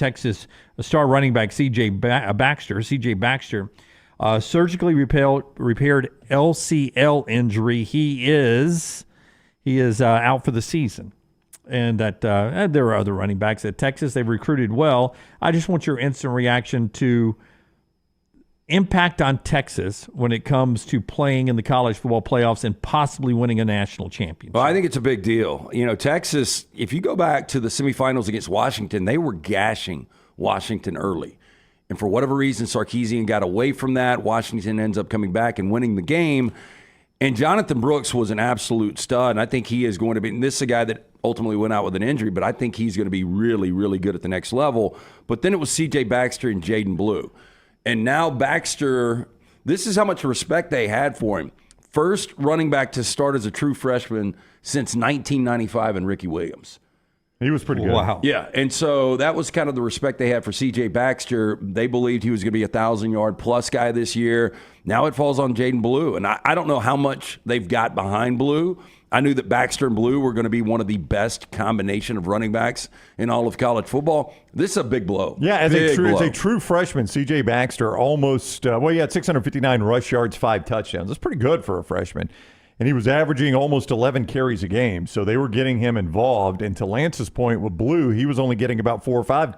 Texas star running back C.J. Baxter. C.J. Baxter, surgically repaired LCL injury. He is out for the season. And that there are other running backs at Texas. They've recruited well. I just want your instant reaction to impact on Texas when it comes to playing in the college football playoffs and possibly winning a national championship. Well, I think it's a big deal. You know, Texas, if you go back to the semifinals against Washington, they were gashing Washington early. And for whatever reason, Sarkisian got away from that. Washington ends up coming back and winning the game. And Jonathan Brooks was an absolute stud. And I think he is going to be, and this is a guy that ultimately went out with an injury, but I think he's going to be really, really good at the next level. But then it was C.J. Baxter and Jaden Blue. And now Baxter, this is how much respect they had for him. First running back to start as a true freshman since 1995 in Ricky Williams. He was pretty good. Wow. Yeah, and so that was kind of the respect they had for C.J. Baxter. They believed he was going to be a 1,000-yard-plus guy this year. Now it falls on Jaden Blue, and I don't know how much they've got behind Blue. I knew that Baxter and Blue were going to be one of the best combination of running backs in all of college football. This is a big blow. Yeah, as a true freshman, C.J. Baxter almost, he had 659 rush yards, 5 touchdowns. That's pretty good for a freshman. And he was averaging almost 11 carries a game, so they were getting him involved. And to Lance's point with Blue, he was only getting about 4 or 5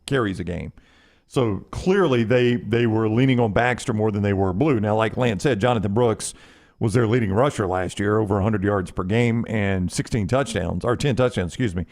carries a game. So clearly they were leaning on Baxter more than they were Blue. Now, like Lance said, Jonathan Brooks was their leading rusher last year, over 100 yards per game and 10 touchdowns, excuse me.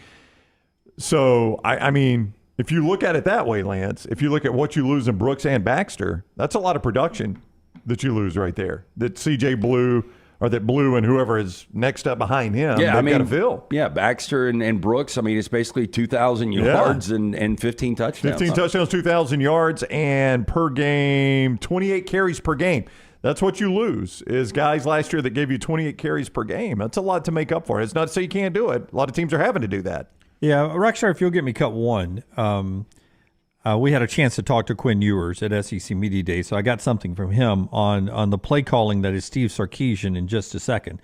So, I mean, if you look at it that way, Lance, if you look at what you lose in Brooks and Baxter, that's a lot of production that you lose right there. That C.J. Blue, or that Blue and whoever is next up behind him, they've got to fill. Yeah, Baxter and Brooks, I mean, it's basically 2,000 yards and 15 touchdowns. 15 touchdowns, 2,000 yards, and per game, 28 carries per game. That's what you lose, is guys last year that gave you 28 carries per game. That's a lot to make up for. It's not to say you can't do it. A lot of teams are having to do that. Yeah, Rexar, if you'll get me cut one, we had a chance to talk to Quinn Ewers at SEC Media Day, so I got something from him on the play calling that is Steve Sarkisian in just a second.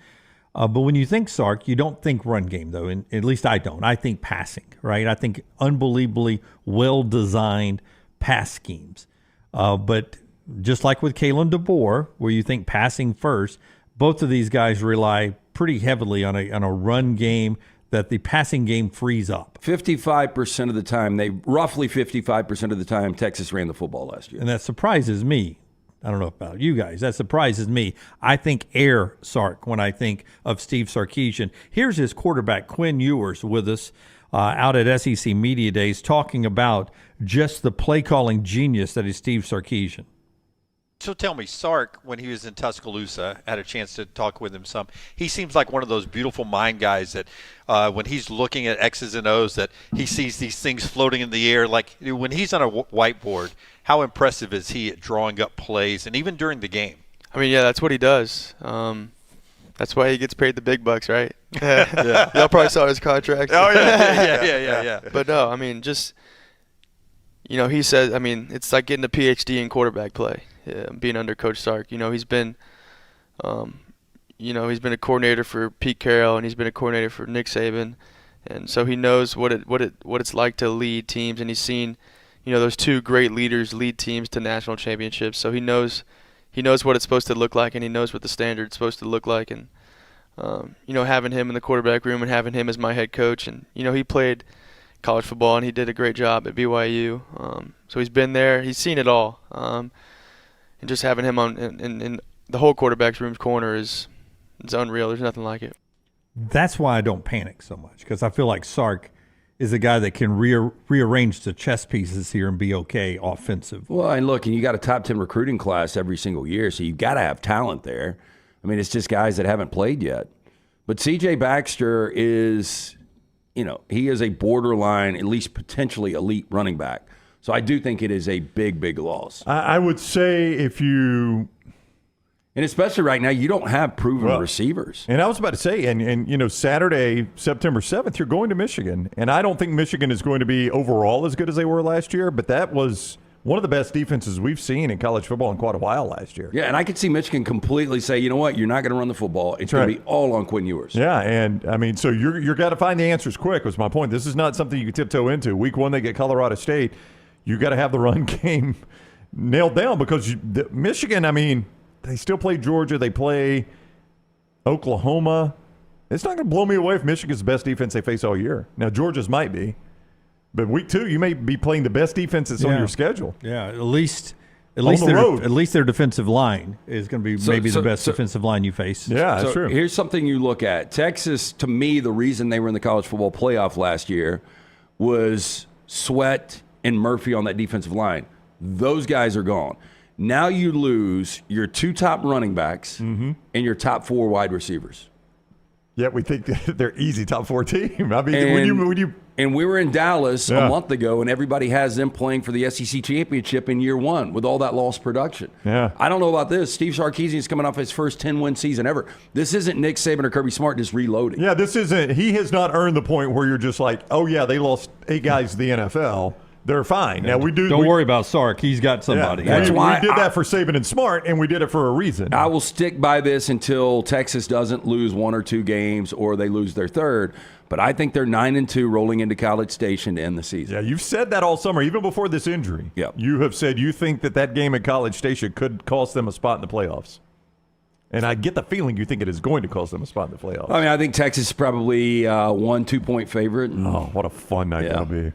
But when you think Sark, you don't think run game, though, and at least I don't. I think passing, right? I think unbelievably well-designed pass schemes. But just like with Kalen DeBoer, where you think passing first, both of these guys rely pretty heavily on a run game that the passing game frees up. 55% of the time, roughly 55% of the time, Texas ran the football last year. And that surprises me. I don't know about you guys. That surprises me. I think air Sark when I think of Steve Sarkisian. Here's his quarterback, Quinn Ewers, with us out at SEC Media Days, talking about just the play-calling genius that is Steve Sarkisian. So tell me, Sark, when he was in Tuscaloosa, I had a chance to talk with him some. He seems like one of those beautiful mind guys that when he's looking at X's and O's that he sees these things floating in the air. Like when he's on a whiteboard, how impressive is he at drawing up plays and even during the game? I mean, yeah, that's what he does. That's why he gets paid the big bucks, right? Yeah. Y'all probably saw his contract. Oh, yeah. But no, I mean, just, he says, I mean, it's like getting a PhD in quarterback play. Yeah, being under Coach Sark, he's been a coordinator for Pete Carroll and he's been a coordinator for Nick Saban, and so he knows what it's like to lead teams, and he's seen, those two great leaders lead teams to national championships. So he knows what it's supposed to look like, and he knows what the standard's supposed to look like, and having him in the quarterback room and having him as my head coach, and he played college football and he did a great job at BYU, so he's been there, he's seen it all. And just having him on in the whole quarterback's room's corner it's unreal. There's nothing like it. That's why I don't panic so much, because I feel like Sark is a guy that can rearrange the chess pieces here and be okay offensive. Well, and look, and you got a top 10 recruiting class every single year, so you've got to have talent there. I mean, it's just guys that haven't played yet. But C.J. Baxter is, he is a borderline, at least potentially elite running back. So I do think it is a big, big loss. I would say and especially right now, you don't have proven receivers. And I was about to say, and Saturday, September 7th, you're going to Michigan. And I don't think Michigan is going to be overall as good as they were last year, but that was one of the best defenses we've seen in college football in quite a while last year. Yeah, and I could see Michigan completely say, you know what, you're not going to run the football. It's going to be all on Quinn Ewers. Yeah, and I mean, so you're got to find the answers quick. Was my point. This is not something you can tiptoe into. Week 1, they get Colorado State. You got to have the run game nailed down because Michigan. I mean, they still play Georgia. They play Oklahoma. It's not going to blow me away if Michigan's the best defense they face all year. Now Georgia's might be. But week 2, you may be playing the best defense that's on your schedule. Yeah, at least road. At least their defensive line is going to be the best defensive line you face. Yeah, that's true. Here's something you look at. Texas, to me, the reason they were in the college football playoff last year was Sweat and Murphy on that defensive line. Those guys are gone. Now you lose your 2 top running backs and your top 4 wide receivers. Yeah, we think they're easy top 4 team. I mean, when you and we were in Dallas a month ago, and everybody has them playing for the SEC championship in year 1 with all that lost production. Yeah. I don't know about this. Steve Sarkisian is coming off his first 10-win season ever. This isn't Nick Saban or Kirby Smart just reloading. Yeah, this isn't. He has not earned the point where you're just like, oh yeah, they lost 8 guys to the NFL. They're fine. Now we do. Don't worry about Sark. He's got somebody. Yeah, That's why we did that for Saban and Smart, and we did it for a reason. I will stick by this until Texas doesn't lose 1 or 2 games or they lose their third. But I think they're 9-2 rolling into College Station to end the season. Yeah, you've said that all summer, even before this injury. Yep. You have said you think that game at College Station could cost them a spot in the playoffs. And I get the feeling you think it is going to cost them a spot in the playoffs. I mean, I think Texas is probably 1-2 point favorite. Oh, what a fun night that'll be.